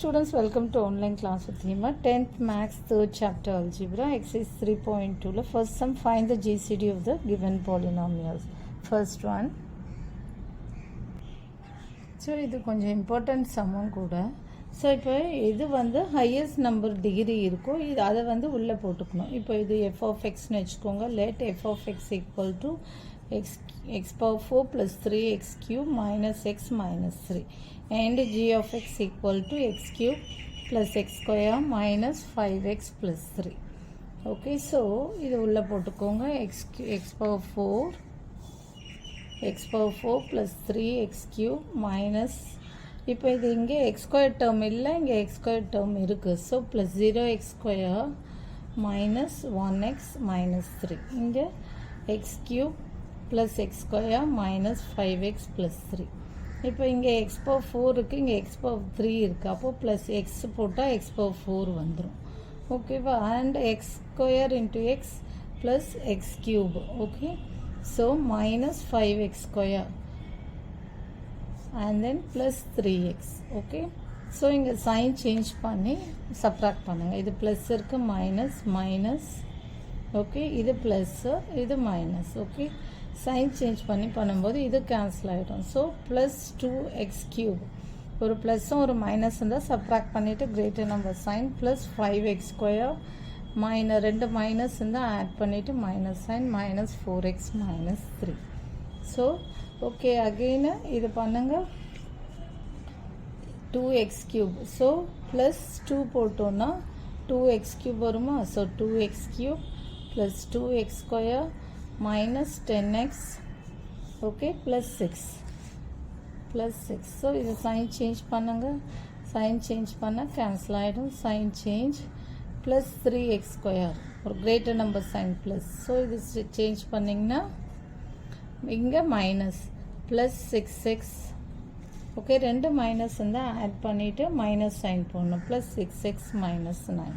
students, welcome to online class with Hima. 10th Maths 3rd chapter Algebra, exercise 3.2. First sum, find the GCD of the given polynomials. First one. So, இது கொஞ்சம் important sum கூட. So இப்போ இது வந்து highest number degree இருக்கும், இது அதை வந்து உள்ளே போட்டுக்கணும். இப்போ இது எஃப் ஆஃப் எக்ஸ்னு வச்சுக்கோங்க. Let f of x equal to x power 4 + 3x cube minus x minus 3 and g of x equal to x cube plus x square minus 5x plus 3. Okay, so இது உள்ளே போட்டுக்கோங்க. x power 4 plus 3x cube minus, இப்போ இது இங்கே x square term இல்லை, இங்கே x square term இருக்குது. So plus 0x square minus 1x minus 3, இங்கே X cube plus x square minus 5x plus 3. இப்போ இங்கே எக்ஸ் பவர் 4 இருக்குது, இங்கே எக்ஸ் பவர் 3 இருக்குது. அப்போது ப்ளஸ் எக்ஸ் போட்டால் எக்ஸ் பவர் 4 வந்துடும். ஓகேவா? And X square into x plus X cube. Okay, so minus 5x square and then plus 3x. okay, so இங்கே சைன் சேஞ்ச் பண்ணி சப்ராக்ட் பண்ணுங்கள். இது ப்ளஸ் இருக்குது, மைனஸ் மைனஸ். ஓகே, இது ப்ளஸ்ஸு, இது மைனஸ். ஓகே, சைன் சேஞ்ச் பண்ணி பண்ணும்போது இது கேன்சல் ஆகிடும். ஸோ ப்ளஸ் 2x கியூப், ஒரு ப்ளஸ்ஸும் ஒரு மைனஸ் இருந்தால் சப்ராக்ட் பண்ணிவிட்டு greater number sign plus 5x square ரெண்டு மைனஸ் இருந்தால் ஆட் பண்ணிவிட்டு minus sign minus 4x minus 3. So okay, again இது பண்ணுங்க. 2x கியூப், ஸோ ப்ளஸ் 2 போட்டோன்னா 2x கியூப் வருமா? So 2x cube plus 2x square minus 10x. Okay, plus 6 plus 6. So இது sign change பண்ணுங்க. Sign change பண்ணால் cancel ஆகிடும். Sign change plus 3x square, ஒரு greater number sign plus. So இது change பண்ணிங்கன்னா இங்கே மைனஸ் ப்ளஸ் 6x. ஓகே, ரெண்டு minus இருந்தால் ஆட் பண்ணிவிட்டு மைனஸ் சைன் போடணும். Plus 6x minus 9.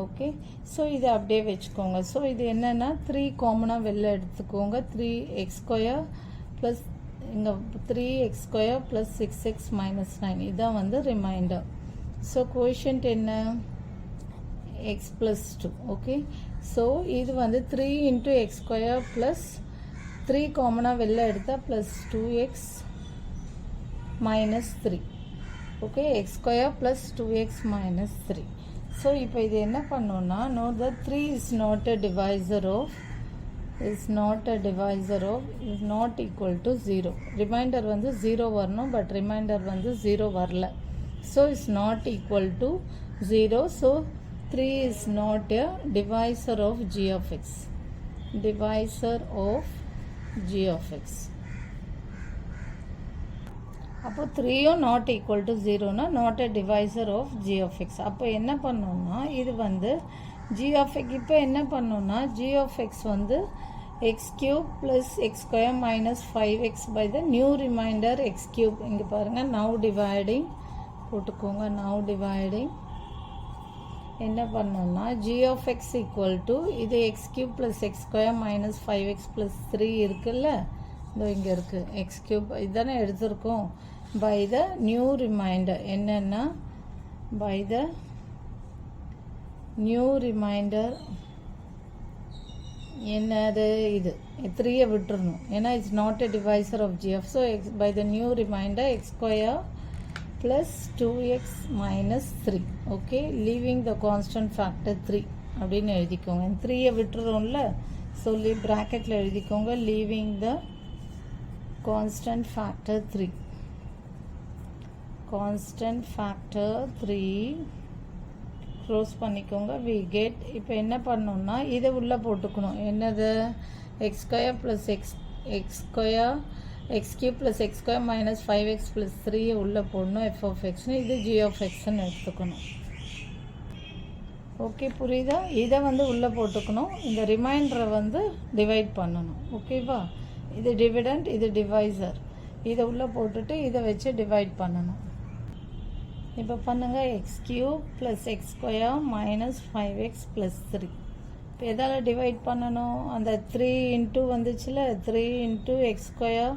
Okay, so இதை அப்படியே வச்சுக்கோங்க. ஸோ இது என்னென்னா 3 காமனாக வெளில எடுத்துக்கோங்க. 3x ஸ்கொயர் ப்ளஸ் இங்கே 3x square plus 6x minus 9, இதுதான் வந்து ரிமைண்டர். ஸோ கோஷன்ட் என்ன? x plus 2. ஓகே, ஸோ இது வந்து 3 இன்ட்டு எக்ஸ் ஸ்கொயர் ப்ளஸ் 3 காமனாக வெளில எடுத்தால் plus 2x minus 3. Okay, x square plus 2x minus 3. So இப்போ இது என்ன பண்ணோன்னா, note the 3 is not a divisor of is not equal to 0. Remainder வந்து 0 வரணும், பட் ரிமைண்டர் வந்து 0 வரல. So is not equal to 0. So 3 is not a divisor of g of x. Divisor of g of x. அப்போ 3யும் not equal to 0னா not a divisor of g of x. அப்போ என்ன பண்ணோம்னா இது வந்து g of x, இப்போ என்ன பண்ணோம்னா g of x வந்து x cube plus x square minus 5x by the new remainder x cube. இங்கே பாருங்கள், now dividing போட்டுக்கோங்க. now dividing என்ன பண்ணோம்னா g of x equal to இது x cube plus x square minus 5x plus 3 இருக்குல்ல, இதோ இங்கே இருக்குது x cube, இதுதானே எடுத்திருக்கோம். by the new remainder என்னென்னா by the new remainder என்னது, இது 3 விட்டுறணும், ஏன்னா it's not a divisor of g of. So by the new remainder x square plus 2x minus 3. Okay, leaving the constant factor 3 அப்படின்னு எழுதிக்கோங்க. 3யை விட்டுறோம்ல, சொல்லி ப்ராக்கெட்டில் எழுதிக்கோங்க. லீவிங் த constant factor 3. Constant factor 3 close பண்ணிக்கோங்க. வி கெட், இப்போ என்ன பண்ணோம்னா இதை உள்ளே போட்டுக்கணும். என்னது? X square plus x square x cube plus x square minus 5x plus 3 உள்ளே போடணும். f of x, இது g of xன்னு எடுத்துக்கணும். ஓகே, புரியுதா? இதை வந்து உள்ளே போட்டுக்கணும். இந்த ரிமைண்டரை வந்து டிவைட் பண்ணணும். ஓகேவா? இது டிவிடண்ட், இது டிவைசர். இதை உள்ளே போட்டுட்டு இதை வச்சு டிவைட் பண்ணணும். இப்போ பண்ணுங்கள், x cube plus x square minus 5x plus 3. இப்போ எதால் டிவைட் பண்ணணும்? அந்த 3 இன்ட்டு வந்துச்சுல, 3 into x square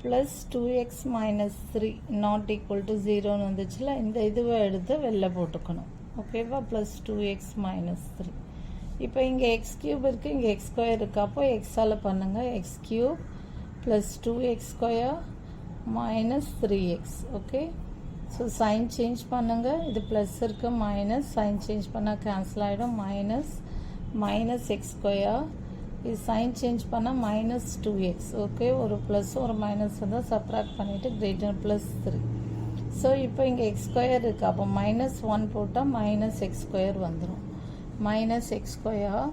plus 2x minus 3 not equal to 0ன்னு வந்துச்சுல, இந்த இதுவை எடுத்து வெளில போட்டுக்கணும். ஓகேவா? Plus 2x minus 3. இப்போ இங்கே எக்ஸ் கியூப் இருக்குது, இங்கே எக்ஸ் ஸ்கொயர் இருக்குது. அப்போ எக்ஸால் பண்ணுங்கள். X cube plus 2x square minus 3x. Okay, so sign change பண்ணுங்கள். இது ப்ளஸ் இருக்குது, மைனஸ் சைன் சேஞ்ச் பண்ணால் கேன்சல் ஆகிடும். மைனஸ் எக்ஸ் ஸ்கொயர், இது சைன் சேஞ்ச் பண்ணால் மைனஸ் 2x. ஓகே, ஒரு ப்ளஸ் ஒரு மைனஸ் வந்து சப்ராக்ட் பண்ணிவிட்டு கிரேட்டர் ப்ளஸ் 3. ஸோ இப்போ இங்கே எக்ஸ் ஸ்கொயர் இருக்குது, அப்போ மைனஸ் 1 போட்டால் மைனஸ் எக்ஸ் ஸ்கொயர் வந்துடும். Minus x square,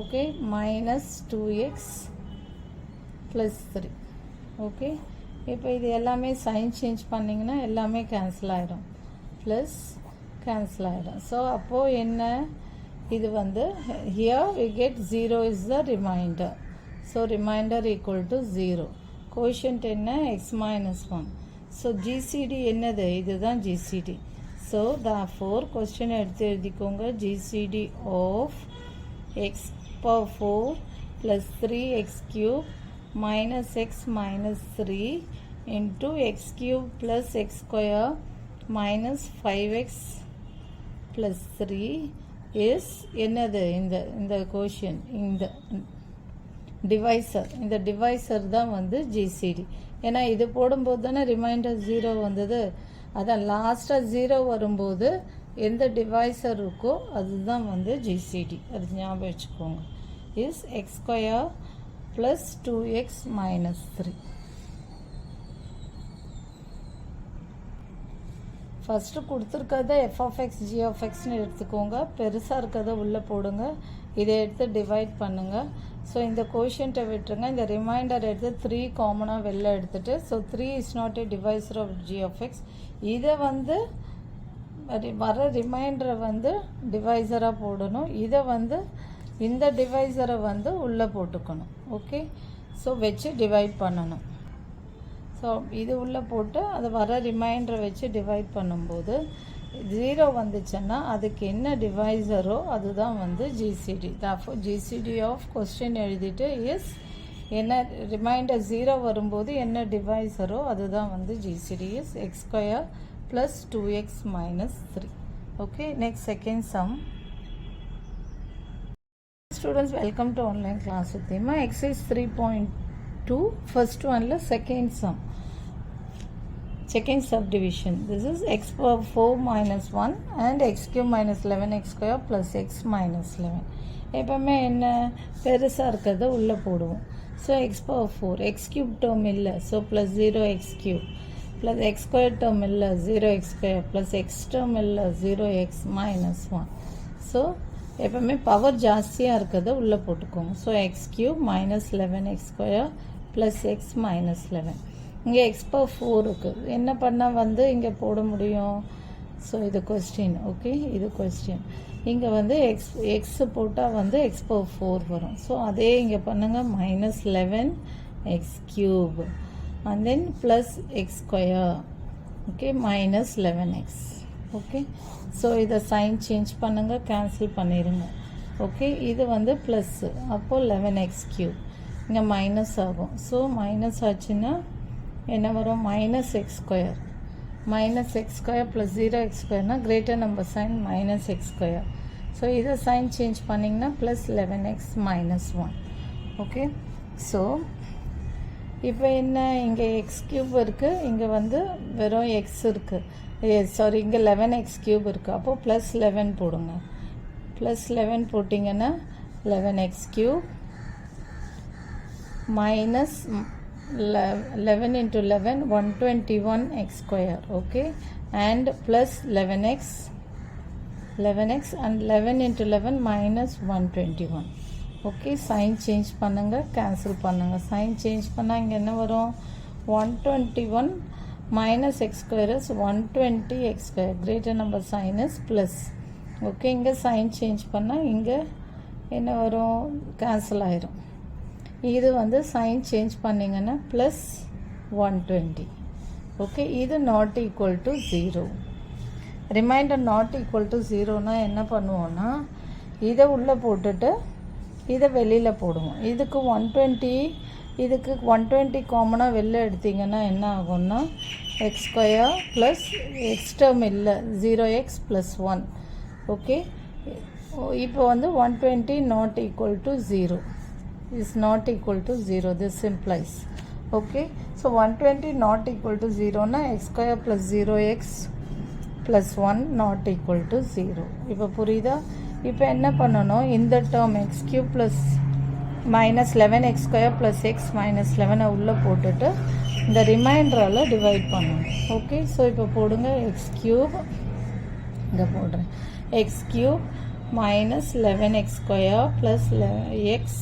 okay, minus 2x plus 3. Okay, இப்போ இது எல்லாமே சைன் சேஞ்ச் பண்ணிங்கன்னா எல்லாமே கேன்சல் ஆகிடும், ப்ளஸ் கேன்சல் ஆகிடும். ஸோ அப்போது என்ன, இது வந்து here we get 0 is the remainder. So remainder equal to 0. Quotient என்ன, x minus 1. So GCD என்னது, இதுதான் GCD. So therefore question எடுத்து எழுதிக்கோங்க. GCD of x power 4 plus 3x cube minus x minus 3 into x cube plus x square minus 5x plus 3 is என்னது, இந்த கோஷன், இந்த divisor, இந்த divisor தான் வந்து ஜிசிடி. ஏன்னா இது போடும்போது தானே ரிமைண்டர் 0 வந்தது. அதான் லாஸ்ட்டாக 0 வரும்போது எந்த டிவைசர் இருக்கோ அதுதான் வந்து ஜிசிடி. அது ஞாபகம் வச்சுக்கோங்க. Is x square plus 2x minus 3. First கொடுத்துருக்கத f of x g of எக்ஸ்னு எடுத்துக்கோங்க. பெருசாக இருக்கிறத உள்ளே போடுங்க. இதை எடுத்து டிவைட் பண்ணுங்கள். ஸோ இந்த கோஷன்ட்டை விட்டுருங்க. இந்த ரிமைண்டர் எடுத்து 3 காமனாக வெளில எடுத்துகிட்டு, so 3 is not a divisor of g of x. இதை வந்து வர ரிமைண்டரை வந்து டிவைசராக போடணும். இதை வந்து இந்த டிவைசரை வந்து உள்ளே போட்டுக்கணும். ஓகே, ஸோ வச்சு டிவைட் பண்ணணும். ஸோ இது உள்ளே போட்டு அதை வர ரிமைண்டரை வச்சு டிவைட் பண்ணும்போது 0 வந்துச்சுன்னா அதுக்கு என்ன டிவைசரோ அதுதான் வந்து GCD. Therefore GCD of question எழுதிட்டு இஸ் என்ன ரிமைண்டர் 0 வரும்போது என்ன டிவைசரோ அதுதான் வந்து GCD. Is x square plus 2x minus 3. Okay, next second sum. Students, welcome to online class with Thema. Exercise 3.2, first one la second sum, second subdivision. This is x power 4 minus 1 and x cube minus 11x square plus x minus 11. எப்பவுமே என்ன பெருசாக இருக்கிறத உள்ளே போடுவோம். So x power 4, x cube term இல்லை, so plus 0x cube plus x square term இல்லை, 0x square plus X term இல்லை, 0x minus 1. So எப்பவுமே பவர் ஜாஸ்தியாக இருக்கிறத உள்ளே போட்டுக்கோங்க. So x cube minus 11x square plus x minus 11. இங்கே X power 4 இருக்குது, என்ன பண்ணால் வந்து இங்கே போட முடியும். ஸோ இது கொஸ்டின். ஓகே, இது கொஸ்டின். இங்கே வந்து எக்ஸ் போட்டால் வந்து எக்ஸ் பவர் 4 வரும். ஸோ அதே இங்கே பண்ணுங்கள், minus 11x cube and then plus x square. Okay, minus 11x. Okay, so இதை சைன் சேஞ்ச் பண்ணுங்கள், கேன்சல் பண்ணிடுங்க. ஓகே, இது வந்து ப்ளஸ்ஸு, அப்போது 11x cube இங்கே மைனஸ் ஆகும். ஸோ மைனஸ் ஆச்சுன்னா என்ன வரும், minus x square. Minus x square plus 0x ஸ்கொயர்னால் greater number sign minus x square. So இதை சைன் சேஞ்ச் பண்ணிங்கன்னா plus 11x minus 1. Okay, so இப்போ என்ன, இங்கே எக்ஸ் கியூப் இருக்குது, இங்கே வந்து வெறும் எக்ஸ் இருக்குது, சாரி இங்கே 11x cube இருக்குது. அப்போது ப்ளஸ் 11 போடுங்க. ப்ளஸ் 11 போட்டிங்கன்னா 11x cube minus 11 into 11 121x square. Okay, and plus 11x and 11 into 11 minus 121. Okay, sign change பண்ணுங்கள், கேன்சல் பண்ணுங்கள். சைன் சேஞ்ச் பண்ணால் இங்கே என்ன வரும், 121 minus x square is 120x square. greater number sign is plus. Okay, இங்கே sign change பண்ணால் இங்கே என்ன வரும், கேன்சல் ஆயிரும். இது வந்து சைன் சேஞ்ச் பண்ணிங்கன்னா ப்ளஸ் 120. ஓகே, இது not equal to 0. Remainder not equal to 0னா என்ன பண்ணுவோன்னா, இதை உள்ளே போட்டுட்டு இதை வெளியில் போடுவோம். இதுக்கு 120 இதுக்கு 120 காமனாக வெளில எடுத்திங்கன்னா என்ன ஆகும்னா X square plus X term இல்லை 0x + 1 ஓகே. இப்போ வந்து 120 not equal to 0 is not equal to 0, this implies okay. So 120 not equal to 0 na x square plus 0x plus 1 not equal to 0. இப்போ புரியுதா? இப்போ என்ன பண்ணணும், இந்த term x cube plus minus 11x square plus x minus 11 உள்ளே போட்டுட்டு இந்த ரிமைண்டரால் டிவைட் பண்ணணும். ஓகே. ஸோ இப்போ போடுங்க எக்ஸ் கியூப், இங்கே போடுறேன் x cube minus 11x square plus x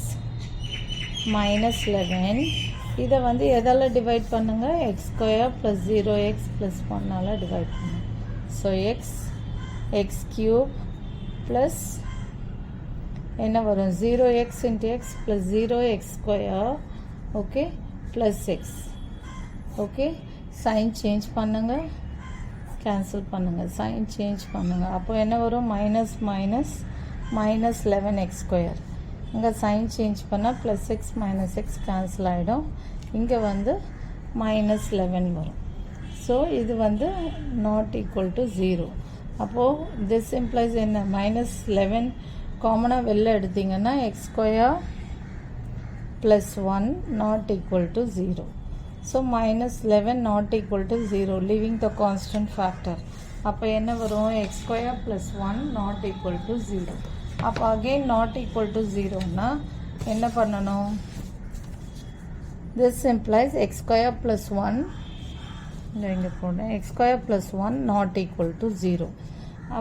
minus 11. இதை வந்து எதால் டிவைட் பண்ணுங்கள், x square plus 0x plus 1ஆல் டிவைட் பண்ணுங்க. ஸோ எக்ஸ் கியூப் ப்ளஸ் என்ன வரும் 0x into x plus 0x square okay plus x okay. Sign change பண்ணுங்கள், cancel பண்ணுங்கள், சைன் சேஞ்ச் பண்ணுங்கள். அப்போ என்ன வரும் minus minus minus 11x square. இங்கே சைன் சேஞ்ச் பண்ணால் plus x minus X cancel ஆகிடும். இங்கே வந்து மைனஸ் 11 வரும். ஸோ இது வந்து நாட் ஈக்குவல் டு 0. அப்போது திஸ் இம்ப்ளைஸ் என்ன, மைனஸ் 11 காமனாக வெளில எடுத்திங்கன்னா X square plus 1 not equal to 0. So minus 11 not equal to 0, leaving the constant factor. அப்போ என்ன வரும், x square plus 1 not equal to 0. அப்போ again not equal to 0னா என்ன பண்ணணும், this implies x square plus 1 இங்கே போடுறேன் x square plus 1 not equal to 0.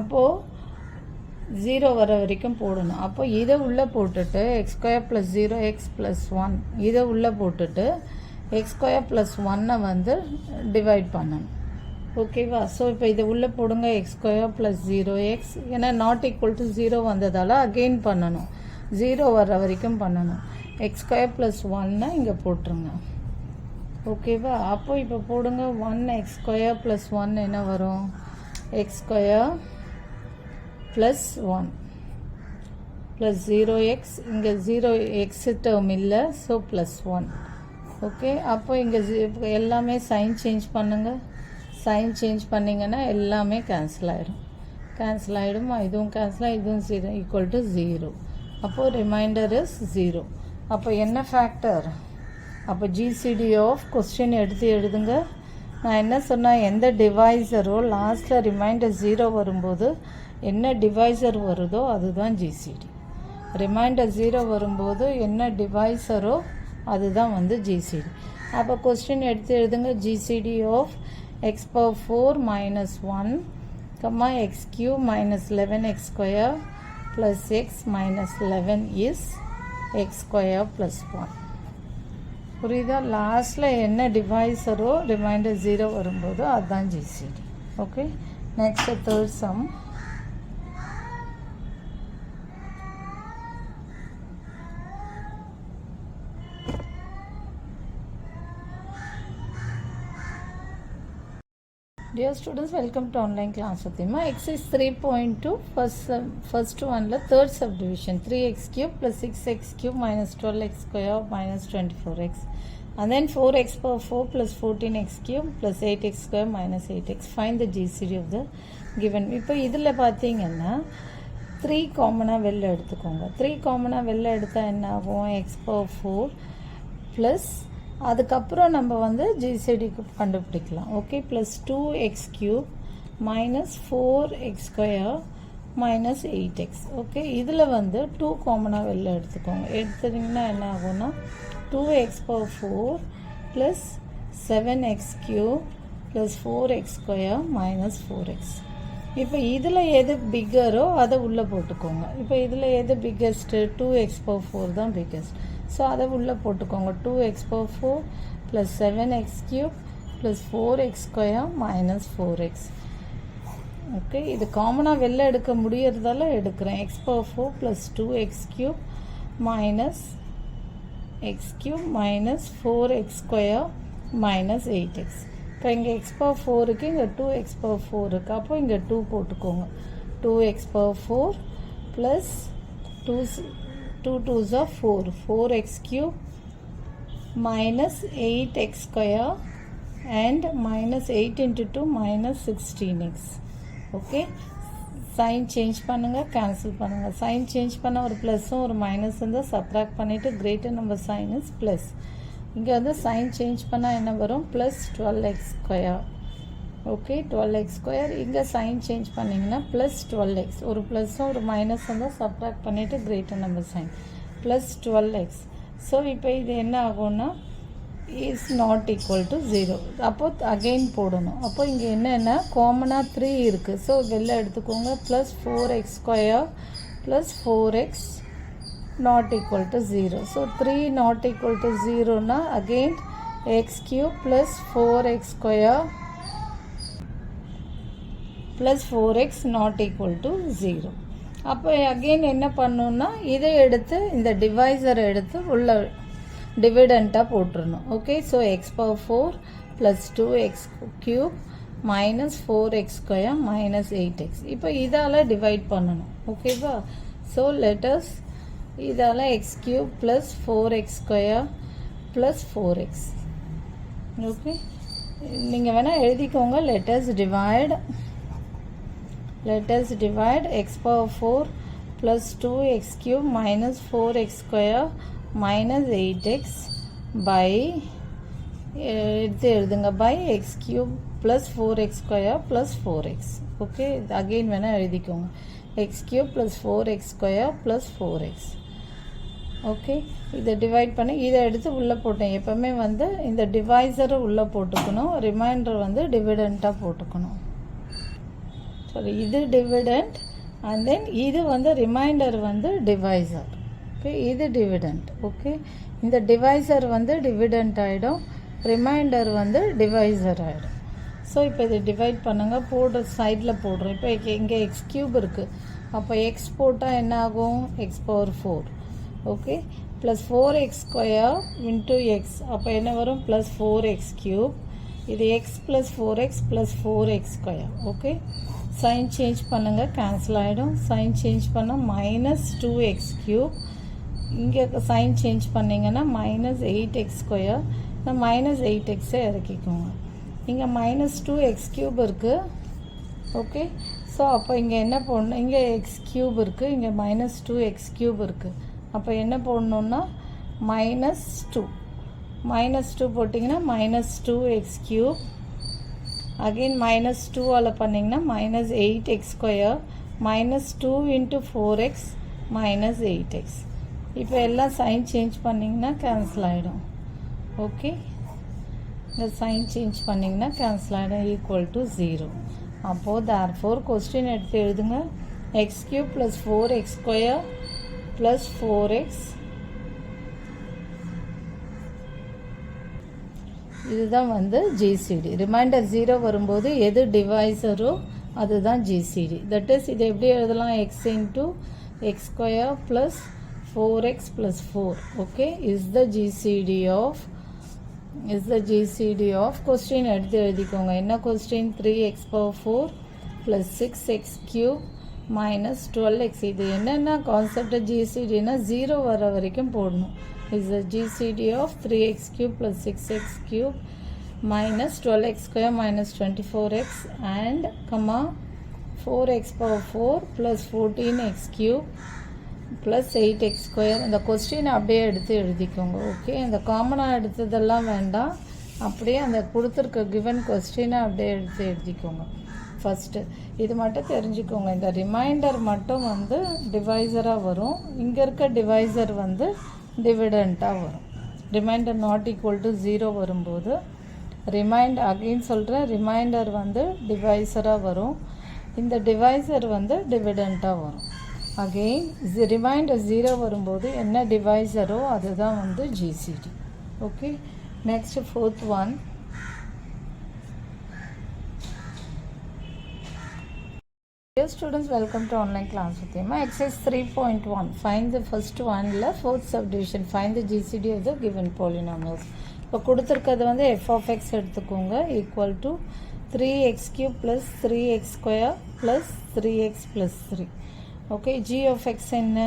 அப்போது 0 வர வரைக்கும் போடணும். அப்போ இதை உள்ளே போட்டுட்டு x square plus 0x plus 1 இதை உள்ளே போட்டுட்டு எக்ஸ் ஸ்கொயர் ப்ளஸ் 1 வந்து டிவைட் பண்ணணும். ஓகேவா? ஸோ இப்போ இதை உள்ளே போடுங்க எக்ஸ் ஸ்கொயர் ப்ளஸ் 0x, ஏன்னா நாட் ஈக்குவல் டு 0 வந்ததால் அகெயின் பண்ணணும், 0 வர்ற வரைக்கும் பண்ணணும். எக்ஸ் ஸ்கொயர் ப்ளஸ் 1 இங்கே போட்டுருங்க. ஓகேவா? அப்போ இப்போ போடுங்க 1 எக்ஸ் ஸ்கொயர் ப்ளஸ் 1 என்ன வரும், X square plus 1 plus 0x, இங்கே 0x டேர்ம் இல்லை, ஸோ ப்ளஸ் 1 ஓகே. அப்போ இங்கே எல்லாமே சைன் சேஞ்ச் பண்ணுங்கள், சைன் சேஞ்ச் பண்ணிங்கன்னா எல்லாமே கேன்சல் ஆகிடும், கேன்சல் ஆகிடுமா, இதுவும் கேன்சல் ஆகி இதுவும் 0 ஈக்குவல் டு 0. அப்போது ரிமைண்டர் இஸ் 0. அப்போ என்ன ஃபேக்டர், அப்போ ஜிசிடி ஆஃப் கொஸ்டின் எடுத்து எழுதுங்க. நான் என்ன சொன்னேன், எந்த டிவைசரோ லாஸ்ட்டில் ரிமைண்டர் 0 வரும்போது என்ன டிவைசர் வருதோ அதுதான் ஜிசிடி. ரிமைண்டர் 0 வரும்போது என்ன டிவைசரோ அதுதான் வந்து ஜிசிடி. அப்போ கொஸ்டின் எடுத்து எழுதுங்க, GCD of x power 4 minus 1 comma x cube minus 11x square plus x minus 11 is x square plus 1. புரியுதா? லாஸ்ட்டில் என்ன டிவைசரோ ரிமைண்டர் 0 வரும்போது அதுதான் GCD. Okay. Next third sum. Dear students, welcome to online class with Emma. Exercise 3.2 first one la third subdivision 3x cube plus 6x cube minus 12x square minus 24x, and then 4x power 4 plus 14x cube plus 8x square minus 8x. Find the GCD of the given. இப்போ இதில் பார்த்தீங்கன்னா 3 காமனாக வெளில எடுத்துக்கோங்க. 3 காமனாக வெளில எடுத்தால் என்ன ஆகும், எக்ஸ் பவர் 4 ப்ளஸ் அதுக்கப்புறம் நம்ம வந்து ஜிசிடிக்கு கண்டுபிடிக்கலாம். Okay. Plus 2x cube minus 4x square minus 8x. Okay. இதில் வந்து 2 காமனாக வெளில எடுத்துக்கோங்க. எடுத்துட்டிங்கன்னா என்ன ஆகும்னா 2x power 4 plus 7x cube plus 4x square minus 4x. இப்போ இதில் எது பிக்கரோ அதை உள்ளே போட்டுக்கோங்க. இப்போ இதில் எது பிக்கஸ்ட்டு, 2x பவர் 4 தான் பிக்கஸ்ட். ஸோ அதை உள்ளே போட்டுக்கோங்க. 2x power 4 plus 7x cube plus 4x square minus 4x. Okay. இது காமனாக வெளில எடுக்க முடியறதால எடுக்கிறேன். X power 4 plus 2x cube minus X cube minus 4x square minus 8x. இப்போ இங்கே எக்ஸ் பவர் 4க்கு இங்கே 2x பவர் 4 இருக்குது. அப்போ இங்கே 2 போட்டுக்கோங்க. 2x power 4 plus 2 2s are 4, 4x cube minus 8x square and minus 8 into 2 minus 16x. Okay, sign change பண்ணுங்க, cancel பண்ணுங்க. sign change பண்ண ஒரு ப்ளஸும் ஒரு மைனஸ் இருந்தால் subtract பண்ணிட்டு greater number sign is plus. இங்கே வந்து sign change பண்ணால் என்ன வரும், plus 12x square. Okay, 12x square. இங்கே sign change பண்ணிங்கன்னா plus 12x, ஒரு ப்ளஸும் ஒரு மைனஸ் இருந்தால் subtract பண்ணிட்டு greater number sign plus 12x. So இப்போ இது என்ன ஆகும்னா is not equal to 0. அப்போ again போடணும். அப்போ இங்கே என்னென்னா காமனாக 3 இருக்குது. ஸோ வெளில எடுத்துக்கோங்க. plus 4x square plus 4x not equal to 0. So 3 not equal to 0னா again x cube plus 4x square plus 4x not equal to 0. அப்போ again என்ன பண்ணணும்னா இதை எடுத்து இந்த டிவைசரை எடுத்து உள்ள டிவிடெண்ட்டாக போட்டுருணும். Okay, so x power 4 plus 2x cube minus 4x square minus 8x. இப்போ இதால் டிவைட் பண்ணணும். ஓகேவா? ஸோ லெட்டர்ஸ் இதால் x cube plus 4x square plus 4x. Okay, நீங்கள் வேணால் எழுதிக்கோங்க. Letters divide x power 4 plus 2x cube minus 4x square minus 8x by எடுத்து எழுதுங்க by x cube plus 4x square plus 4x. Okay, again வேணால் எழுதிக்கோங்க. x cube plus 4x square plus 4x. Okay, இதை divide பண்ணி இதை எடுத்து உள்ளே போட்டேன். எப்போவுமே வந்து இந்த டிவைசரை உள்ளே போட்டுக்கணும், ரிமைண்டர் வந்து டிவிடெண்ட்டாக போட்டுக்கணும். சரி, இது டிவிடெண்ட் அண்ட் தென் இது வந்து ரிமைண்டர் வந்து டிவைசர். ஓகே, இது டிவிடெண்ட். ஓகே, இந்த டிவைசர் வந்து டிவிடெண்ட் ஆகிடும், ரிமைண்டர் வந்து டிவைசர் ஆகிடும். ஸோ இப்போ இதை டிவைட் பண்ணுங்கள். போடுற சைடில் போடுறோம். இப்போ இங்கே எக்ஸ் க்யூப் இருக்குது. அப்போ எக்ஸ் போட்டால் என்ன ஆகும், x power 4. Okay, plus 4x square into x. அப்போ என்ன வரும், ப்ளஸ் 4x க்யூப். இது x plus 4x plus 4x square. Okay, sign change பண்ணுங்கள், கேன்சல் ஆகிடும். சைன் சேஞ்ச் பண்ணால் மைனஸ் 2x க்யூப். இங்கே சைன் சேஞ்ச் பண்ணிங்கன்னா மைனஸ் 8x ஸ்கொயர். நான் மைனஸ் 8xே இறக்கிக்கோங்க. இங்கே மைனஸ் 2x க்யூப் இருக்குது. ஓகே, ஸோ அப்போ இங்கே என்ன போடணும், இங்கே எக்ஸ் க்யூப் இருக்குது, இங்கே மைனஸ் 2x க்யூப் இருக்குது. அப்போ என்ன போடணுன்னா மைனஸ் 2 போட்டிங்கன்னா minus 2x cube. Again minus 2ஆல் பண்ணிங்கன்னா minus 8x square minus 2 into 4x minus 8x. இப்போ எல்லாம் சைன் சேஞ்ச் பண்ணிங்கன்னா கேன்சல் ஆகிடும். ஓகே, இந்த சைன் சேஞ்ச் பண்ணிங்கன்னா கேன்சல் ஆகிடும், ஈக்குவல் டு 0. அப்போது தேர்ஃபோர் கொஸ்டின் எடுத்து எழுதுங்க. X cube plus 4x square plus 4x. இதுதான் வந்து ஜிசிடி. ரிமைண்டர் 0 வரும்போது எது டிவைசரோ அதுதான் ஜிசிடி. தட் இஸ் இது எப்படி எழுதலாம், x into x square plus 4x plus 4. Okay, is the GCD of question எடுத்து எழுதிக்கோங்க. என்ன question, 3x power 4 plus 6x cube minus 12x. இது என்னென்னா கான்செப்ட் ஜிசிடினா 0 வர வரைக்கும் போடணும். is the GCD of 3x cube plus 6x cube minus 12x square minus 24x and comma 4x power 4 plus 14x cube plus 8x square. இந்த question அப்படியே எடுத்து எழுதிக்கோங்க. Okay, இந்த காமனாக எடுத்ததெல்லாம் வேண்டாம், அப்படியே அந்த கொடுத்துருக்க கிவன் கொஸ்டினை அப்படியே எடுத்து எழுதிக்கோங்க. ஃபஸ்ட்டு இது மட்டும் தெரிஞ்சுக்கோங்க, இந்த ரிமைண்டர் மட்டும் வந்து டிவைசராக வரும், இங்கே இருக்க டிவைசர் வந்து டிவிடெண்ட்டாக வரும். ரிமைண்டர் நாட் ஈக்குவல் டு 0 வரும்போது அகெயின் சொல்கிறேன், ரிமைண்டர் வந்து டிவைசராக வரும், இந்த டிவைசர் வந்து டிவிடெண்ட்டாக வரும். அகெயின் ரிமைண்டர் 0 வரும்போது என்ன டிவைசரோ அதுதான் வந்து ஜிசிடி. Okay, next fourth one. Dear students, welcome to online class with Emma. Exercise 3.1. Find the first one, fourth subdivision. Find the GCD of the given polynomials. இப்போ கொடுத்துருக்கிறது வந்து f of x எடுத்துக்கோங்க, equal to 3x cube plus 3x square plus 3x plus 3. Okay, g of x என்ன,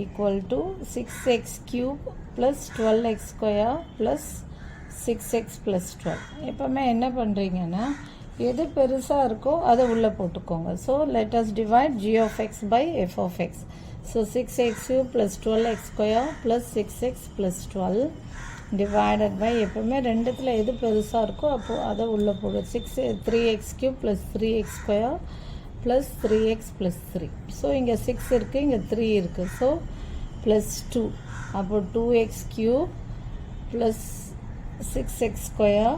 equal to 6x cube plus 12x square plus 6x plus 12. எப்போவுமே என்ன பண்ணுறீங்கன்னா எது பெருசாக இருக்கோ அதை உள்ளே போட்டுக்கோங்க. So let us divide g of x by f of x. So 6x cube plus 12x square plus 6x plus 12 divided by எப்போவுமே ரெண்டுத்தில் எது பெருசாக இருக்கோ அப்போது அதை உள்ளே போடு. 3x cube plus 3x square plus 3x plus 3. So இங்கே 6 இருக்குது, இங்கே 3 இருக்குது. ஸோ plus 2 அப்போது 2x cube plus 6x square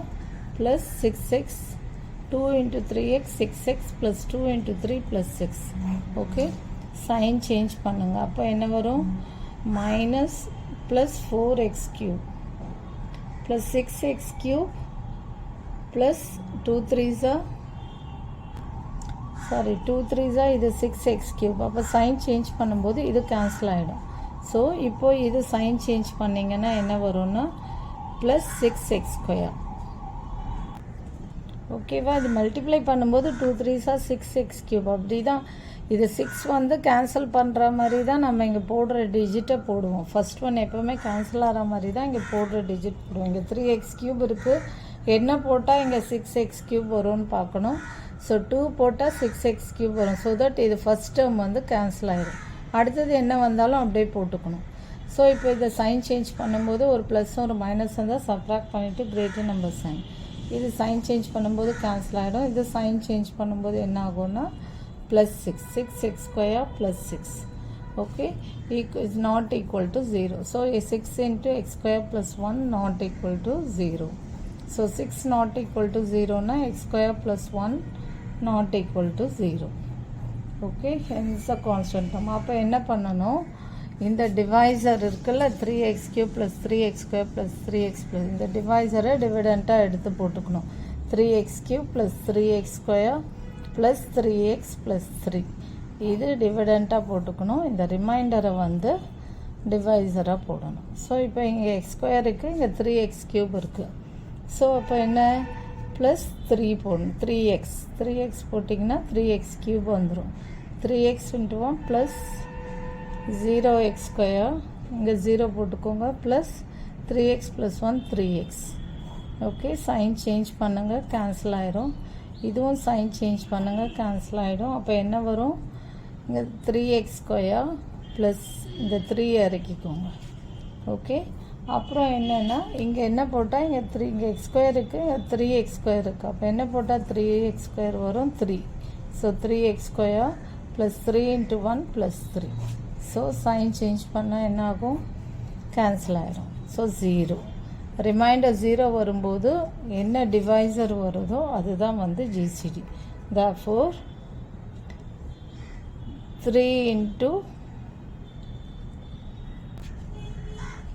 plus 6x 2 into 3x 6x plus 2 into 3 plus 6. Okay, sign change பண்ணுங்க. அப்போ என்ன வரும்? Minus plus 4x cube plus 6x cube plus 2 3s sorry 2 3s இது 6x cube. அப்போ sign change பண்ணும்போது இது cancel ஆகிடும். So இப்போது இது சைன் சேஞ்ச் பண்ணிங்கன்னா என்ன வரும்னா ப்ளஸ் 6x square. ஓகேவா? இது மல்டிப்ளை பண்ணும்போது 2 3s 6x cube. அப்படி தான் இது 6 வந்து கேன்சல் பண்ணுற மாதிரி தான் நம்ம இங்கே போடுற டிஜிட்டை போடுவோம். ஃபஸ்ட் ஒன் எப்போவுமே கேன்சல் ஆகிற மாதிரி தான் இங்கே போடுற டிஜிட் போடுவோம். இங்கே 3x cube இருக்குது, என்ன போட்டால் இங்கே 6x cube வரும்னு பார்க்கணும். ஸோ 2 போட்டால் 6x cube வரும். ஸோ தட் இது ஃபஸ்ட் டேர்ம் வந்து கேன்சல் ஆகிடும். அடுத்தது என்ன வந்தாலும் அப்படியே போட்டுக்கணும். ஸோ இப்போ இதை சைன் சேஞ்ச் பண்ணும்போது ஒரு ப்ளஸ் ஒரு மைனஸ் இருந்தால் சப்ராக்ட் பண்ணிவிட்டு கிரேட்டர் நம்பர் சைன். இது சைன் சேஞ்ச் பண்ணும்போது கேன்சல் ஆகிடும். இது சைன் சேஞ்ச் பண்ணும்போது என்ன ஆகும்னா plus 6 6x square plus 6. Okay, is not equal to 0. So 6 into x square plus 1 not equal to 0. So 6 not equal to 0னா x square plus 1 not equal to 0. Okay, hence a constant term. அப்போ என்ன பண்ணணும்? இந்த divisor இருக்குல்ல 3x cube plus 3x square plus 3x plus இந்த டிவைசரை டிவிடெண்ட்டாக எடுத்து போட்டுக்கணும். 3x cube plus 3x square plus 3x plus 3 இது டிவிடெண்ட்டாக போட்டுக்கணும். இந்த ரிமைண்டரை வந்து டிவைசராக போடணும். ஸோ இப்போ இங்கே எக்ஸ் ஸ்கொயர் இருக்குது, இங்கே 3x cube இருக்குது. ஸோ அப்போ என்ன ப்ளஸ் 3 போடணும். 3x போட்டிங்கன்னா 3x cube வந்துடும். 3x into 1 plus 0x square, இங்கே 0 போட்டுக்கோங்க, plus 3x plus 1 3x. Okay, sign change பண்ணுங்கள், கேன்சல் ஆயிரும். இதுவும் சைன் சேஞ்ச் பண்ணுங்கள், கேன்சல் ஆகிடும். அப்போ என்ன வரும்? இங்கே 3x square ப்ளஸ் இந்த 3 இறக்கிக்கோங்க. ஓகே, அப்புறம் என்னென்னா இங்கே என்ன போட்டால் இங்கே 3 இங்கே எக்ஸ் ஸ்கொயர் இருக்குது, இங்கே 3x square இருக்குது. அப்போ என்ன போட்டால் 3x square வரும் 3. So 3x square plus 3 into 1 plus 3. So sign change பண்ணால் என்ன ஆகும்? கேன்சல் ஆகிடும். ஸோ 0 ரிமைண்டர் 0 வரும்போது என்ன டிவைசர் வருதோ அதுதான் வந்து ஜிசிடி. therefore 3 into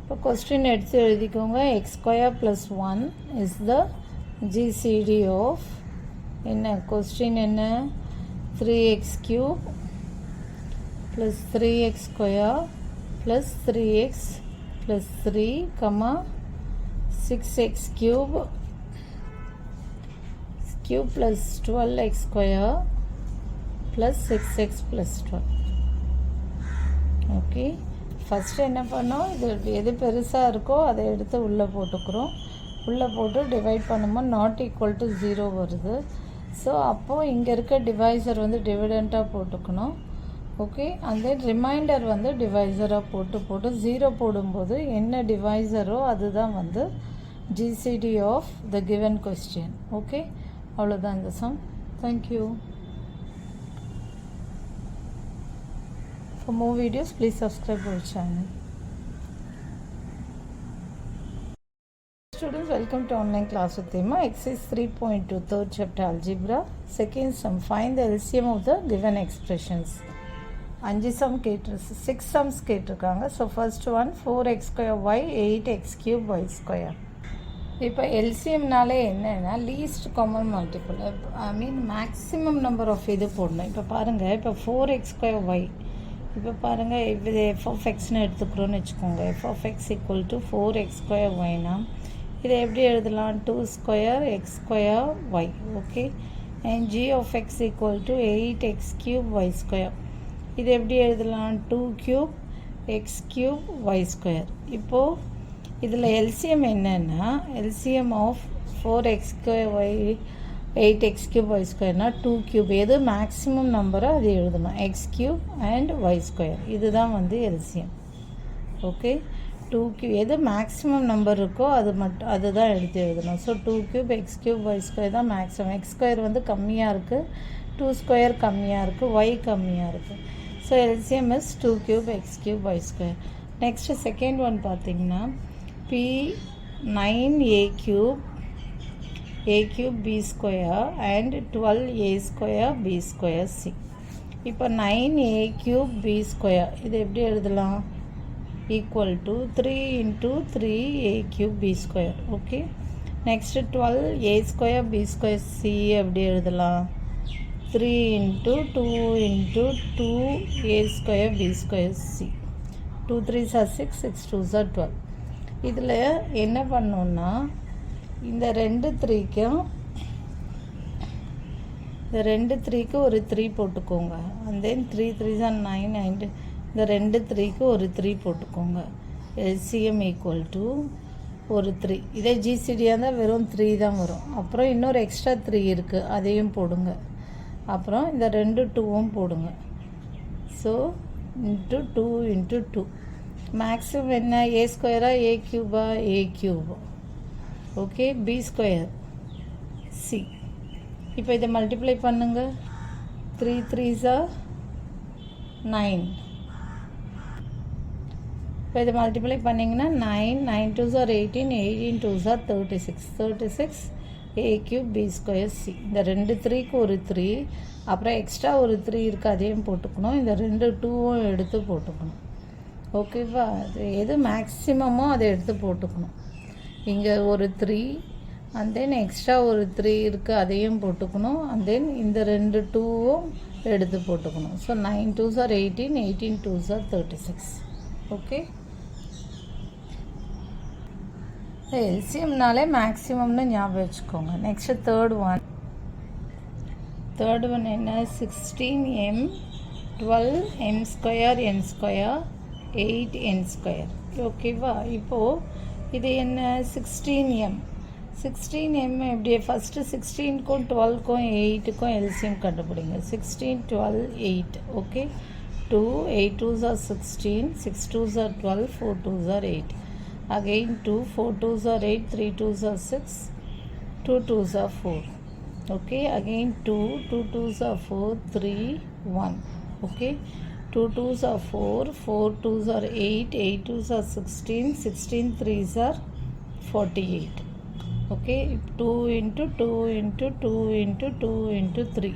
இப்போ கொஸ்டின் எடுத்து எழுதிக்கோங்க. X square plus 1 is the GCD of என்ன கொஸ்டின் என்ன 3x cube plus 3x square plus 3x plus 3 comma 6x cube plus 12x square plus 6x plus 12. Okay, first என்ன பண்ணோம்? இது எது பெருசாக இருக்கோ அதை எடுத்து உள்ளே போட்டுக்கிறோம். உள்ளே போட்டு டிவைட் பண்ணும்போது நாட் ஈக்குவல் டு 0 வருது. ஸோ அப்போது இங்கே இருக்க டிவைசர் வந்து டிவிடெண்ட்டாக போட்டுக்கணும். ஓகே, அந்த ரிமைண்டர் வந்து டிவைசராக போட்டு 0 போடும்போது என்ன டிவைசரோ அதுதான் வந்து GCD of the given question. Okay, அவ்வளோதான் இந்த sum. Thank you. For more videos, please subscribe our channel. Students, welcome to online class with Thema. Exercise 3.2, third chapter algebra. Second sum, find the LCM of the given expressions. 5 sum கேட்டிருக்கு, 6 sums கேட்டிருக்காங்க. So first one 4x square y 8x cube y square. இப்போ எல்சிஎம்னாலே என்னென்னா least common multiple, I mean maximum number of இது போடணும். இப்போ பாருங்கள், இப்போ 4x square y, இப்போ பாருங்கள் இது எஃப் ஆஃப் எக்ஸ்னு எடுத்துக்கிறோன்னு வச்சுக்கோங்க. F of x equal to 4x square yனா இதை எப்படி எழுதலாம்? 2 square x square y. Okay, and g of x equal to 8x cube y square. இது எப்படி எழுதலாம்? 2 cube x cube y square. இப்போது இதில் எல்சிஎம் என்னென்னா LCM of 4x square y 8x cube y ஸ்கொயர்னால் 2 கியூப். எது மேக்ஸிமம் நம்பரோ அது எழுதணும். X cube and y square இதுதான் வந்து எல்சிஎம். ஓகே, 2 கியூப் எது மேக்ஸிமம் நம்பர் இருக்கோ அதுதான் எடுத்து எழுதணும். So 2 cube x cube y square தான் மேக்ஸிமம். எக்ஸ் ஸ்கொயர் வந்து கம்மியாக இருக்குது, 2 ஸ்கொயர் கம்மியாக இருக்குது, ஒய் கம்மியாக இருக்குது. So LCM is 2 cube x cube y square. Next second one பார்த்திங்கன்னா P9a cube b square and 12a square b square c. இப்போ 9a cube b square இது எப்படி எழுதலாம்? equal to 3 into 3a cube b square. Okay, next 12a square b square c எப்படி எழுதலாம்? 3 into 2 into 2a square b square c. 2 3s are 6, 6 2s are 12. இதில் என்ன பண்ணோன்னா இந்த ரெண்டு 3க்கு ஒரு 3 போட்டுக்கோங்க. And then 3 3s are 9 and இந்த ரெண்டு 3க்கு ஒரு 3 போட்டுக்கோங்க. எல்சிஎம் ஈக்குவல் டு ஒரு 3. இதே ஜிசிடியாக இருந்தால் வெறும் 3 தான் வரும். அப்புறம் இன்னொரு எக்ஸ்ட்ரா 3 இருக்குது, அதையும் போடுங்க. அப்புறம் இந்த ரெண்டு 2வும் போடுங்க. ஸோ இன்ட்டு 2 இன்ட்டு 2 மேக்ஸிமம் என்ன? ஏ ஸ்கொயரா ஏ கியூபா? A cube. Okay, b square c. இப்போ இதை மல்டிப்ளை பண்ணுங்க. 3 3s are 9. இப்போ இதை மல்டிப்ளை பண்ணிங்கன்னா 9 9 2s are 18 18 2s are 36 36 a cube b square c. இந்த ரெண்டு 3க்கு ஒரு 3, அப்புறம் எக்ஸ்ட்ரா ஒரு 3 இருக்குது, அதையும் போட்டுக்கணும். இந்த ரெண்டு 2வும் எடுத்து போட்டுக்கணும். ஓகேவா? அது எது மேக்ஸிமமோ அதை எடுத்து போட்டுக்கணும். இங்கே ஒரு 3 அண்ட் தென் எக்ஸ்ட்ரா ஒரு 3 இருக்குது, அதையும் போட்டுக்கணும். அண்ட் தென் இந்த ரெண்டு 2வும் எடுத்து போட்டுக்கணும். So 9 2s are 18 18 2s are 36. Okay, எல்சிஎம்னாலே மேக்ஸிமம்னு ஞாபகம் வச்சுக்கோங்க. நெக்ஸ்ட்டு தேர்ட் ஒன் என்ன? 16m 12m square n square 8n square. ஓகேவா? இப்போது இது என்ன? 16m எப்படி? ஃபஸ்ட்டு 16க்கும் 12க்கும் 8க்கும் எல்சிஎம் கண்டுபிடிங்க. 16 12 8. Okay, 2 8 2s are 16 6 2s are 12 4 2s are 8. Again 2 4 2s are 8 3 2s are 6 2 2s are 4. Okay, again 2 2 2s are 4 3 1. Okay, 2 2s are 4 4 2s are 8 8 2s are 16 16 3s are 48. Okay, 2 into 2 into 2 into 2 into 3.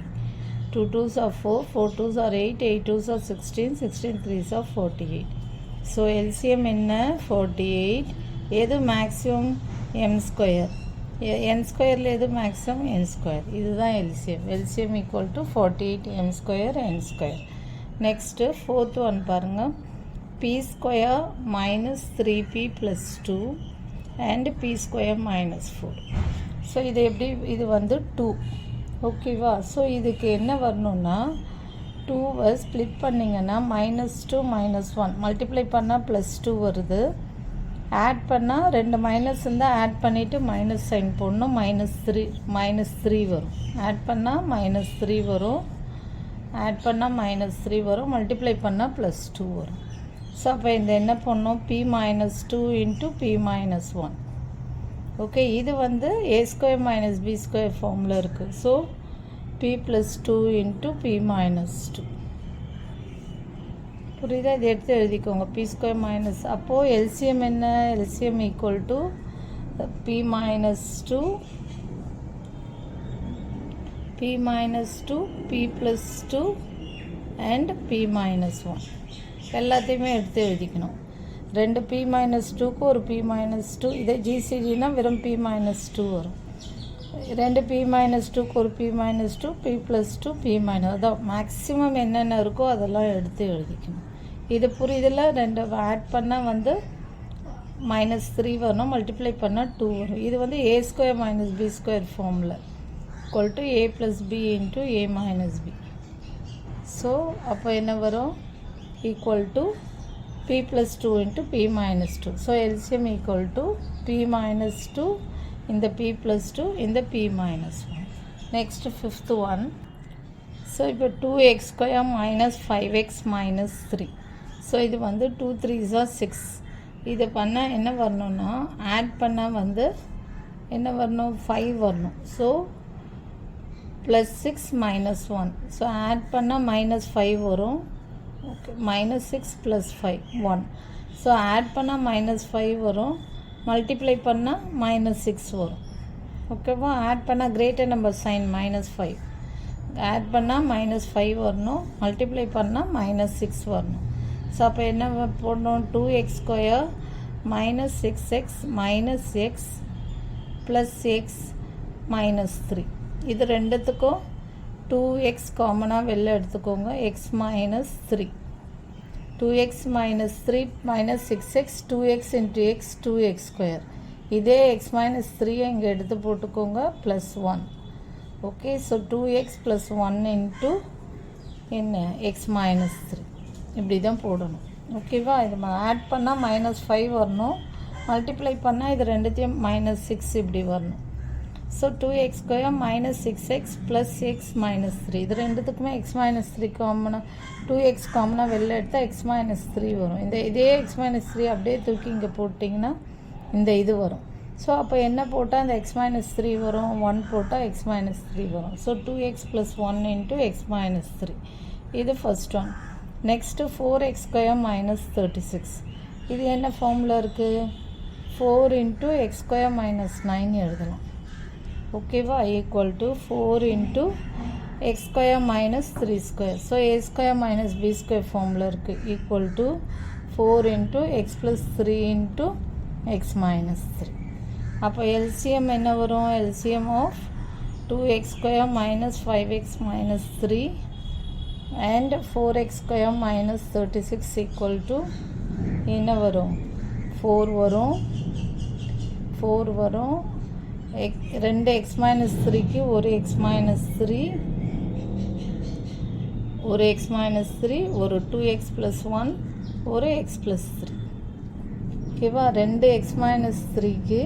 2 2s are 4 4 2s are 8 8 2s are 16 16 3s are 48. So LCM என்ன? 48. எது maximum? m square. n ஸ்கொயரில் எது maximum? n square. இதுதான் LCM. LCM equal to 48 m square n square. Next fourth one பாருங்கள். p square minus 3p plus 2 and p square minus 4. So இது எப்படி? இது வந்து 2. ஓகேவா? ஸோ இதுக்கு என்ன வரணும்னா 2வை ஸ்ப்ளிட் பண்ணிங்கன்னா -2 -1 மல்டிப்ளை பண்ணால் +2 வருது. ஆட் பண்ணால் ரெண்டு மைனஸ் இருந்தால் ஆட் பண்ணிவிட்டு மைனஸ் சைன் போடணும். -3 வரும். ஆட் பண்ணால் -3 வரும். ஆட் பண்ணால் -3 வரும். மல்டிப்ளை பண்ணால் +2 வரும். ஸோ அப்போ இந்த என்ன பண்ணோம்? p -2 into p -1. ஓகே, இது வந்து a square minus b square ஃபார்மில் இருக்குது. So p +2 into p -2. புரியுதா? இது எடுத்து எழுதிக்கோங்க. p ஸ்கொயர் மைனஸ், அப்போது எல்சிஎம் என்ன? LCM equal to p -2 p +2 and p -1 எல்லாத்தையுமே எடுத்து எழுதிக்கணும். ரெண்டு p -2க்கு ஒரு p -2. இதே ஜிசிடினா வெறும் p -2 வரும். ரெண்டு p -2க்கு ஒரு p -2 p +2 p - அதான் மேக்ஸிமம் என்னென்ன இருக்கோ அதெல்லாம் எடுத்து எழுதிக்கணும். இது புரியுதில்ல? ரெண்டு ஆட் பண்ணால் வந்து -3 வரணும். மல்டிப்ளை பண்ணால் 2 வரும். இது வந்து a square minus b square ஃபார்மில் equal to a + b into a - b. So அப்போ என்ன வரும்? Equal to p p plus 2 into p minus 2. So LCM equal to p minus 2 in the p plus 2 in the p minus 1. Next fifth one. So இப்போ 2x square minus 5x minus 3. So இது வந்து 2 3s are 6. இதை பண்ணால் என்ன வரணும்னா add பண்ணால் வந்து என்ன வரணும் 5 வரணும். So plus 6 minus 1. So add பண்ணால் மைனஸ் 5 வரும். Okay minus 6 plus 5 1. So add பண்ணால் மைனஸ் 5 வரும். மல்டிப்ளை பண்ணால் மைனஸ் 6 வரும். ஓகேவா? ஆட் பண்ணால் greater number sign minus 5. Add பண்ணால் மைனஸ் 5 வரணும். மல்டிப்ளை பண்ணால் மைனஸ் 6 வரணும். ஸோ அப்போ என்ன போடணும் 2x square minus 6x minus X plus x minus 3. இது ரெண்டுத்துக்கும் 2x காமனாக வெளில எடுத்துக்கோங்க. X minus 3 2x minus 3 minus 6x 2x into X 2x square. இதே எக்ஸ் மைனஸ் 3 இங்கே எடுத்து போட்டுக்கோங்க plus 1. Okay so 2x plus 1 into என்ன எக்ஸ் மைனஸ் 3 இப்படி தான் போடணும். ஓகேவா? இது ஆட் பண்ணால் மைனஸ் 5 வரணும். மல்டிப்ளை பண்ணால் இது ரெண்டுத்தையும் மைனஸ் 6 இப்படி வரணும். So 2x square minus 6x plus x minus 3. இது ரெண்டுத்துக்குமே எக்ஸ் மைனஸ் 3 காமனாக 2x காமனாக வெளில எடுத்தால் எக்ஸ் மைனஸ் 3 வரும். இதே எக்ஸ் மைனஸ் 3 அப்படியே தூக்கி இங்கே போட்டிங்கன்னா இந்த இது வரும். ஸோ அப்போ என்ன போட்டால் இந்த எக்ஸ் மைனஸ் 3 வரும். 1 போட்டால் எக்ஸ் மைனஸ் 3 வரும். So 2x plus 1 into x minus 3. இது first one. Next 4x square minus 36. இது என்ன ஃபார்மில் இருக்குது? 4 இன்ட்டு எக்ஸ் ஸ்கொயர் மைனஸ் 9 எழுதலாம். ஓகேவா? Equal to 4 into x square minus 3 square. So a square minus b square ஃபார்மில் இருக்குது. Equal to 4 into x plus 3 into x minus 3. அப்போ LCM என்ன வரும்? LCM of 2x square minus 5x minus 3 and 4x square minus 36 equal to என்ன வரும்? 4 வரும். 4 வரும். ரெண்டு எக்ஸ் மைனஸ் 3க்கு ஒரு எக்ஸ் மைனஸ் 3 ஒரு எக்ஸ் மைனஸ் 3 ஒரு 2x ப்ளஸ் 1 ஒரு எக்ஸ் ப்ளஸ் 3. ஓகேவா? ரெண்டு எக்ஸ் மைனஸ் 3க்கு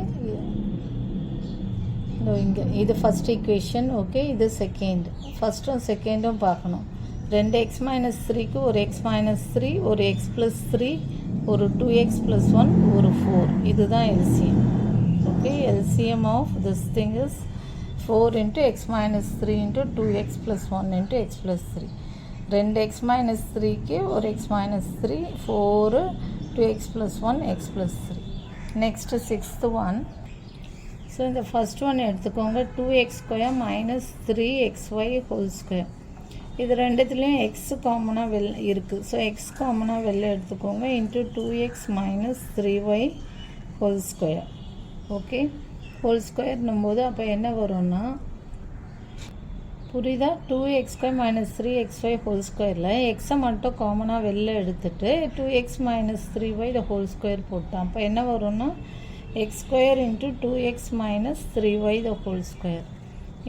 இங்கே இது ஃபஸ்ட் ஈக்குவேஷன். ஓகே இது செகண்ட். ஃபஸ்ட்டும் செகண்டும் பார்க்கணும். ரெண்டு எக்ஸ் மைனஸ் 3க்கு ஒரு எக்ஸ் மைனஸ் 3 ஒரு எக்ஸ் ப்ளஸ் 3 ஒரு 2x ப்ளஸ் 1 ஒரு 4. இதுதான் LCM. Okay LCM of this thing is 4 into x minus 3 into 2x plus 1 into x plus 3. ரெண்டு எக்ஸ் மைனஸ் 3க்கு ஒரு x minus 3 4 2x plus 1 x plus 3. Next sixth one. So இந்த first one எடுத்துக்கோங்க. 2x square minus 3xy whole square. இது ரெண்டுத்துலேயும் X காமனாக இருக்குது. So X காமனாக வெளில எடுத்துக்கோங்க. Into 2x minus 3y whole square. Okay whole ஸ்கொயர்னும் போது அப்போ என்ன வரும்னா புரியுதா? 2x square minus 3xy whole ஸ்கொயரில் எக்ஸை மட்டும் காமனாக வெளில எடுத்துட்டு 2x minus 3y the whole square போட்டோம். அப்போ என்ன வரும்னா X square into 2x minus 3y the whole square.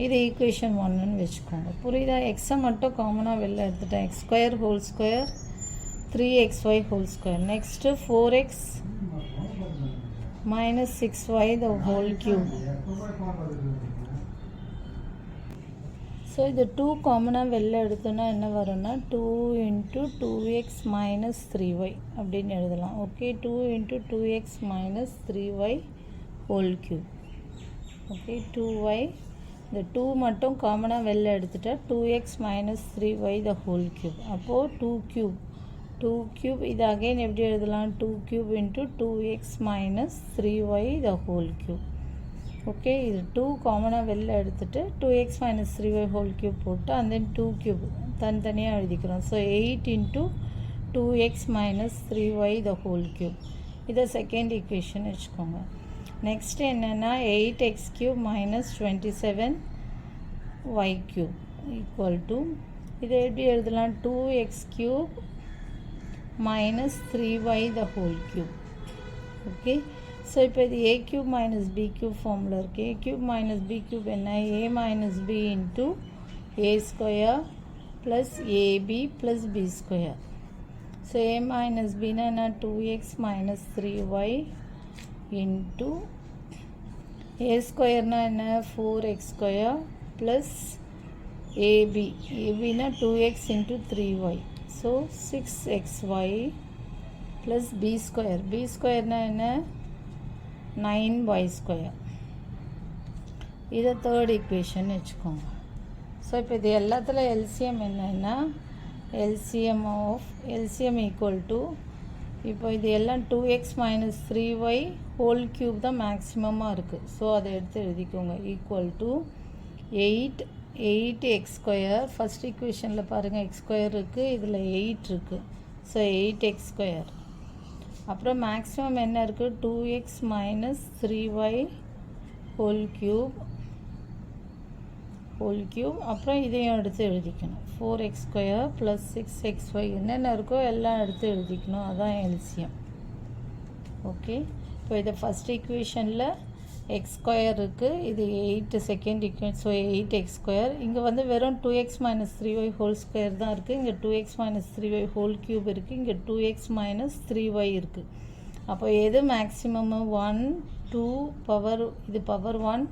இது ஈக்குவேஷன் 1ன்னு வச்சுக்கோங்க. புரியுதா? எக்ஸை மட்டும் காமனாக வெளில எடுத்துட்டேன். X square whole square 3xy whole square. Next 4x minus 6y the whole cube. So இது 2 காமனாக வெளில எடுத்தோன்னா என்ன வரும்னா 2 இன்ட்டு 2x மைனஸ் 3y அப்படின்னு எழுதலாம். Okay 2 into 2x minus 3y whole cube. Okay 2y இந்த 2 மட்டும் காமனாக வெளில எடுத்துட்டா 2x minus 3y the whole cube. அப்போது 2 க்யூப் இது அகைன் எப்படி எழுதலாம்? 2 cube into 2x minus 3y the whole cube. Okay இது 2 காமனாக வெளில எடுத்துகிட்டு 2x minus 3y whole cube போட்டு அண்ட் தென் 2 க்யூப் தனித்தனியாக எழுதிக்கிறோம். So 8 into 2x minus 3y the whole cube. இதை செகண்ட் ஈக்குவேஷன் வச்சுக்கோங்க. நெக்ஸ்ட் என்னென்னா 8x க்யூப் minus 27y cube equal to இதை எப்படி எழுதலாம்? 2x cube minus 3y the whole cube. Okay so இப்போ இது a cube minus b cube ஃபார்மில் இருக்குது. a cube minus b cube என்ன? a minus b into a square plus ab plus b square. So a minus bனா என்ன 2x minus 3y into a ஸ்கொயர்னா என்ன 4x square plus abனா 2x into 3y so 6xy plus b ஸ்கொயர்னா என்ன 9y square. இதை third equation வச்சுக்கோங்க. So இப்போ இது எல்லாத்துல எல்சிஎம் என்னன்னா எல்சிஎம் ஈக்குவல் டு இப்போ இது எல்லாம் 2x minus 3y whole cube தான் மேக்ஸிமமாக இருக்குது. ஸோ அதை எடுத்து எழுதிக்கோங்க equal to 8x square. First ஈக்குவேஷனில் பாருங்கள் எக்ஸ் ஸ்கொயர் இருக்குது, இதில் 8 இருக்குது. So 8x square. அப்புறம் மேக்ஸிமம் என்ன இருக்குது 2x minus 3y whole cube. அப்புறம் இதையும் எடுத்து எழுதிக்கணும் 4x ஸ்கொயர் ப்ளஸ் 6xy என்னென்ன இருக்கோ எல்லாம் எடுத்து எழுதிக்கணும். அதான் எல்சிஎம். ஓகே, இப்போ இதை ஃபஸ்ட் ஈக்குவேஷனில் எக்ஸ் ஸ்கொயர் இருக்குது, இது 8 second equation. So 8x square. இங்கே வந்து வெறும் 2x minus 3y whole square தான் இருக்குது. இங்கே 2x minus 3y whole cube இருக்குது. இங்கே 2x minus 3y இருக்குது. அப்போ எது மேக்ஸிமம் 1 2 பவர், இது பவர் 1,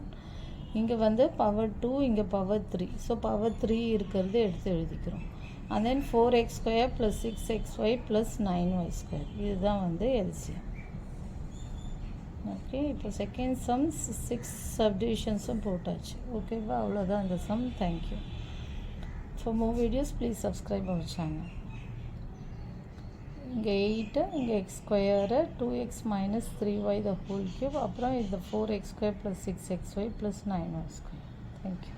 இங்கே வந்து பவர் 2, இங்கே பவர் 3. ஸோ பவர் 3 இருக்கிறது எடுத்து எழுதிக்கிறோம். And then 4x square plus 6xy plus 9y square. இதுதான் வந்து எல்சிஎம். ஓகே, இப்போ செகண்ட் சம் 6 சப்டிவிஷன்ஸும் போட்டாச்சு. ஓகேவா, அவ்வளோதான் இந்த sum. Thank you. For more videos please subscribe our channel. இங்கே 8, இங்கே x square 2x minus 3y the whole cube. அப்புறம் இந்த 4x square plus 6xy plus 9y square. Thank you.